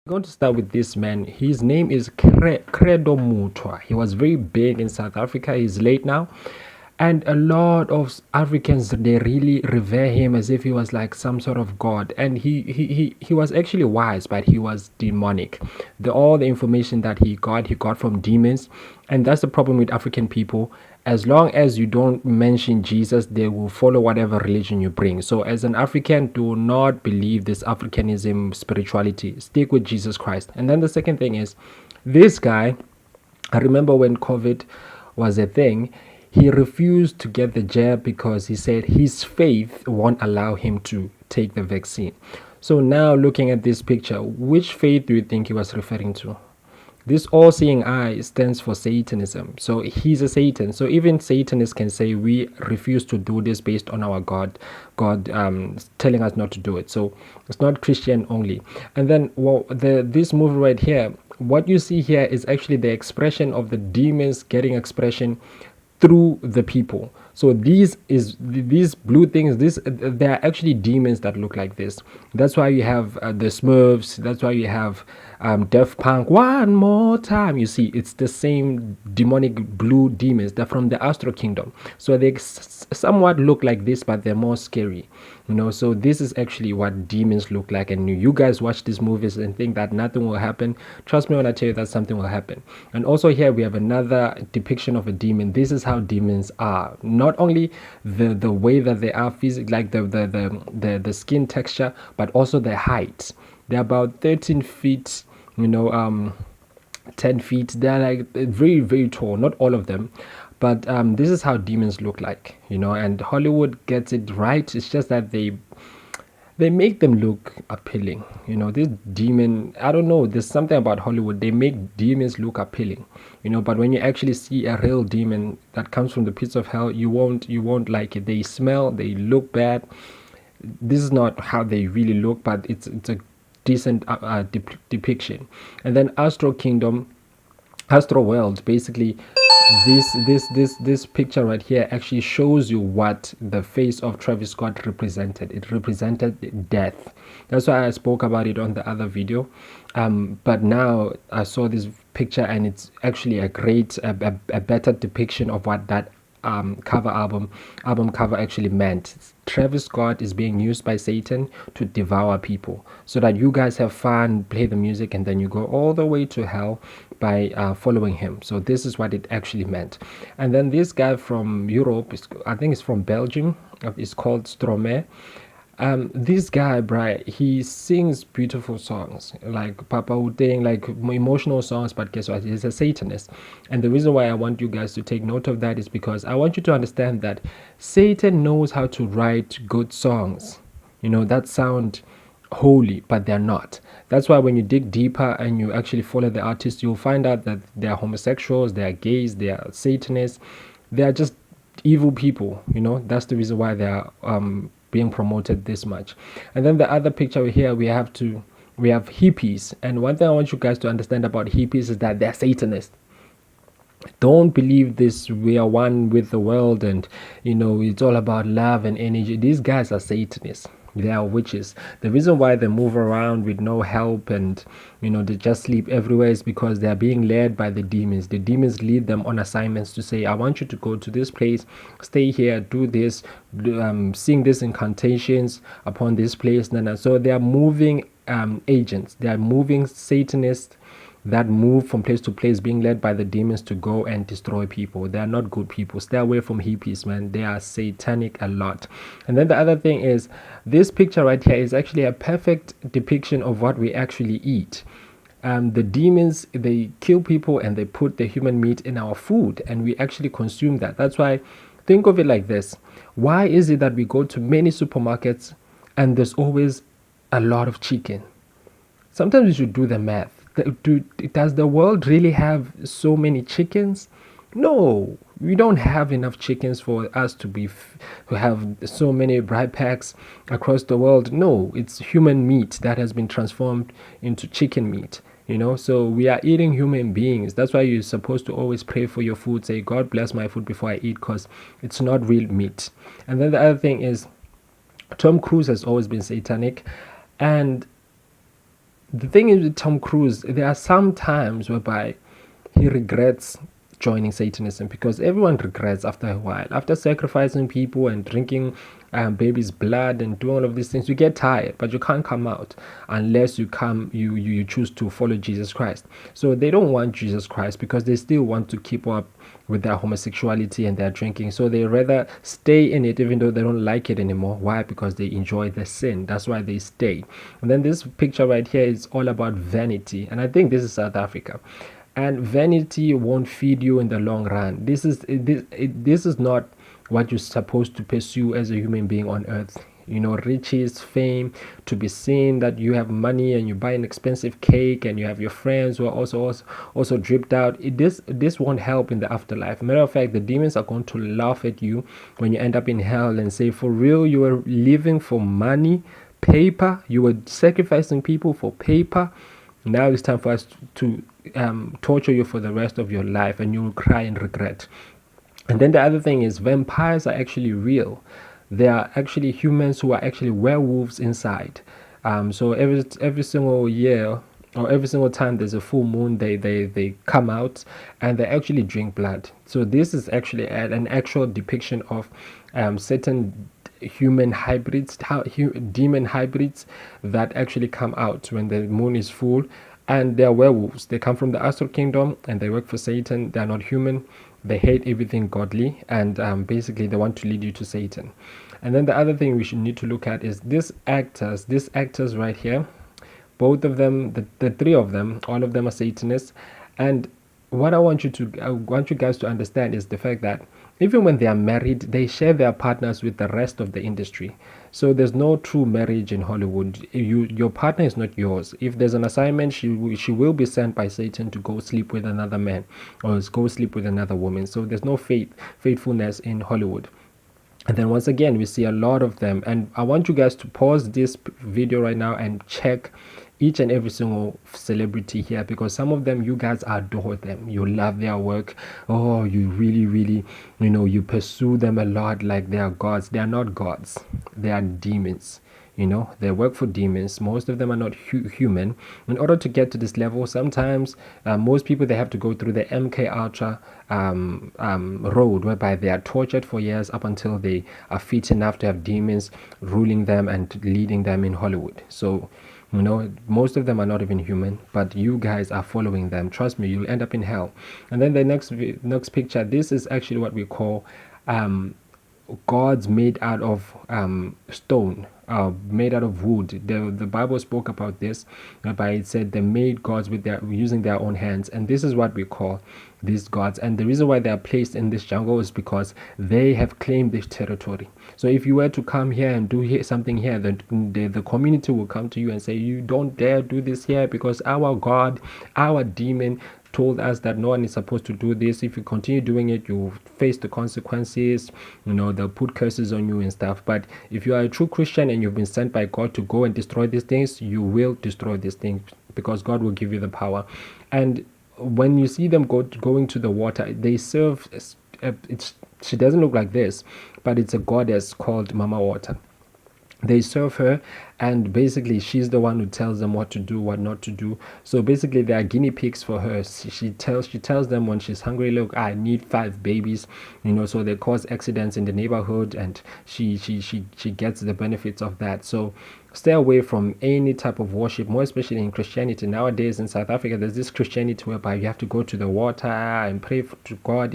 Going to start with this man. His name is Credo Mutwa. He was very big in South Africa. He's late now. And a lot of Africans, they really revere him as if he was like some sort of god. And he was actually wise, but he was demonic. All the information that he got from demons. And that's the problem with African people. As long as you don't mention Jesus, they will follow whatever religion you bring. So as an African, do not believe this Africanism spirituality. Stick with Jesus Christ. And then the second thing is, this guy, I remember when COVID was a thing, he refused to get the jab because he said his faith won't allow him to take the vaccine. So now looking at this picture, which faith do you think he was referring to? This all-seeing eye stands for Satanism. So he's a Satan. So even Satanists can say we refuse to do this based on our God telling us not to do it. So it's not Christian only. And then this movie right here, what you see here is actually the expression of the demons getting expression through the people. So these blue things, they are actually demons that look like this. That's why you have the Smurfs. That's why you have Def Punk. One more time, you see, it's the same demonic blue demons. They're from the Astro Kingdom. So they somewhat look like this, but they're more scary. So this is actually what demons look like. And you guys watch these movies and think that nothing will happen. Trust me when I tell you that something will happen. And also here we have another depiction of a demon. This is how demons are. Not only the way that they are physically, like the skin texture, but also their height. They're about 13 feet, 10 feet. They're like very, very tall. Not all of them. But this is how demons look like, and Hollywood gets it right. It's just that they make them look appealing. This demon, I don't know, there's something about Hollywood. They make demons look appealing, but when you actually see a real demon that comes from the pits of hell, you won't like it. They smell, they look bad. This is not how they really look, but it's a decent depiction. And then Astro Kingdom, Astro World, basically this picture right here actually shows you what the face of Travis Scott represented. It represented death. That's why I spoke about it on the other video. But now I saw this picture and it's actually a better depiction of what that album cover actually meant. Travis Scott is being used by Satan to devour people so that you guys have fun, play the music, and then you go all the way to hell by following him. So this is what it actually meant. And then this guy from Europe, I think it's from Belgium, is called Stromae. This guy, Brian, he sings beautiful songs like Papa Uteng, like emotional songs, but guess what? He's a Satanist. And the reason why I want you guys to take note of that is because I want you to understand that Satan knows how to write good songs, that sound holy, but they're not. That's why when you dig deeper and you actually follow the artist, you'll find out that they are homosexuals, they are gays, they are Satanists, they are just evil people. That's the reason why they are being promoted this much. And then the other picture here, we have hippies. And one thing I want you guys to understand about hippies is that they're Satanists. Don't believe this we are one with the world and it's all about love and energy. These guys are Satanists. They are witches. The reason why they move around with no help and they just sleep everywhere is because they are being led by the demons. The demons lead them on assignments to say, I want you to go to this place, stay here, do this, sing these incantations upon this place. So they are moving agents. They are moving Satanists that move from place to place, being led by the demons to go and destroy people. They are not good people. Stay away from hippies, man. They are satanic a lot. And then the other thing is, this picture right here is actually a perfect depiction of what we actually eat. The demons, they kill people and they put the human meat in our food, and we actually consume that. That's why, think of it like this. Why is it that we go to many supermarkets and there's always a lot of chicken? Sometimes we should do the math. Does the world really have so many chickens? No, we don't have enough chickens for us to have so many bright packs across the world. No, it's human meat that has been transformed into chicken meat. So we are eating human beings. That's why you're supposed to always pray for your food. Say, God bless my food before I eat, because it's not real meat. And then the other thing is, Tom Cruise has always been satanic, and The thing is with Tom Cruise, there are some times whereby he regrets joining Satanism, because everyone regrets after a while. After sacrificing people and drinking baby's blood and doing all of these things, you get tired, but you can't come out unless you choose to follow Jesus Christ. So they don't want Jesus Christ because they still want to keep up with their homosexuality and their drinking. So they rather stay in it even though they don't like it anymore. Why? Because they enjoy the sin. That's why they stay. And then this picture right here is all about vanity. And I think this is South Africa. And vanity won't feed you in the long run. This is not what you're supposed to pursue as a human being on earth. You know, riches, fame, to be seen that you have money and you buy an expensive cake and you have your friends who are also dripped out. This won't help in the afterlife. Matter of fact, the demons are going to laugh at you when you end up in hell and say, for real, you were living for money, paper, you were sacrificing people for paper. Now it's time for us to torture you for the rest of your life, and you will cry in regret. And then the other thing is, vampires are actually real. They are actually humans who are actually werewolves inside. So every single year, or every single time there's a full moon, they come out and they actually drink blood. So this is actually an actual depiction of certain human hybrids, demon hybrids that actually come out when the moon is full. And they are werewolves. They come from the astral kingdom and they work for Satan. They are not human. They hate everything godly, and basically they want to lead you to Satan. And then the other thing we should need to look at is these actors right here. Both of them, the three of them, all of them are Satanists. And what I want you guys to understand is the fact that even when they are married, they share their partners with the rest of the industry. So there's no true marriage in Hollywood. Your partner is not yours. If there's an assignment, she will be sent by Satan to go sleep with another man or go sleep with another woman. So there's no faithfulness in Hollywood. And then once again, we see a lot of them. And I want you guys to pause this video right now and check each and every single celebrity here, because some of them, you guys adore them. You love their work. Oh, you really, you pursue them a lot like they are gods. They are not gods. They are demons. They work for demons. Most of them are not human. In order to get to this level, sometimes most people, they have to go through the MK Ultra road, whereby they are tortured for years up until they are fit enough to have demons ruling them and leading them in Hollywood. So most of them are not even human, but you guys are following them. Trust me, you'll end up in hell. And then the next picture, this is actually what we call gods made out of stone, made out of wood. The Bible spoke about this, but it said they made gods using their own hands, and this is what we call these gods. And the reason why they are placed in this jungle is because they have claimed this territory. So if you were to come here and do something here, the community will come to you and say, you don't dare do this here, because our god, our demon told us that no one is supposed to do this. If you continue doing it, you face the consequences. They'll put curses on you and stuff. But if you are a true Christian and you've been sent by God to go and destroy these things, you will destroy these things, because God will give you the power. And when you see them going to the water, they serve she doesn't look like this, but it's a goddess called Mama Water. They serve her, and basically she's the one who tells them what to do, what not to do. So basically they are guinea pigs for her. She tells them when she's hungry, look, I need 5 babies, so they cause accidents in the neighborhood, and she gets the benefits of that. So stay away from any type of worship, more especially in Christianity. Nowadays in South Africa, there's this Christianity whereby you have to go to the water and pray to God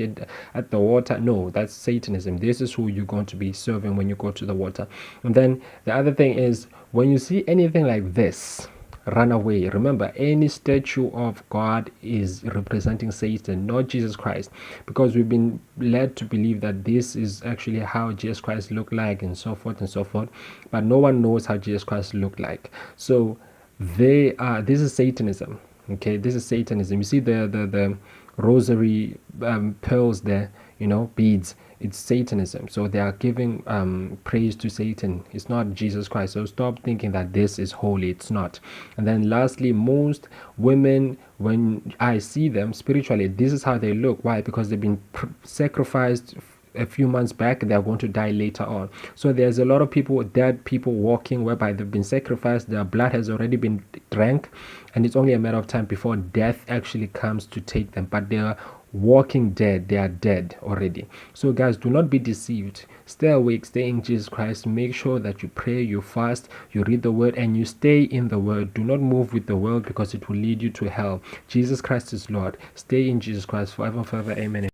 at the water. No, that's Satanism. This is who you're going to be serving when you go to the water. And then the other thing is, when you see anything like this, run away. Remember, any statue of God is representing Satan, not Jesus Christ, because we've been led to believe that this is actually how Jesus Christ looked like, and so forth and so forth. But no one knows how Jesus Christ looked like. So this is Satanism. Okay, this is Satanism. You see the rosary pearls there, beads. It's Satanism. So they are giving praise to Satan. It's not Jesus Christ. So stop thinking that this is holy. It's not. And then lastly, most women, when I see them spiritually, this is how they look. Why? Because they've been sacrificed a few months back, they are going to die later on. So there's a lot of people, dead people walking, whereby they've been sacrificed, their blood has already been drank, and it's only a matter of time before death actually comes to take them. But they're walking dead, they are dead already. So guys, do not be deceived. Stay awake, stay in Jesus Christ. Make sure that you pray, you fast, you read the word, and you stay in the word. Do not move with the world, because it will lead you to hell. Jesus Christ is Lord. Stay in Jesus Christ forever, forever. Amen.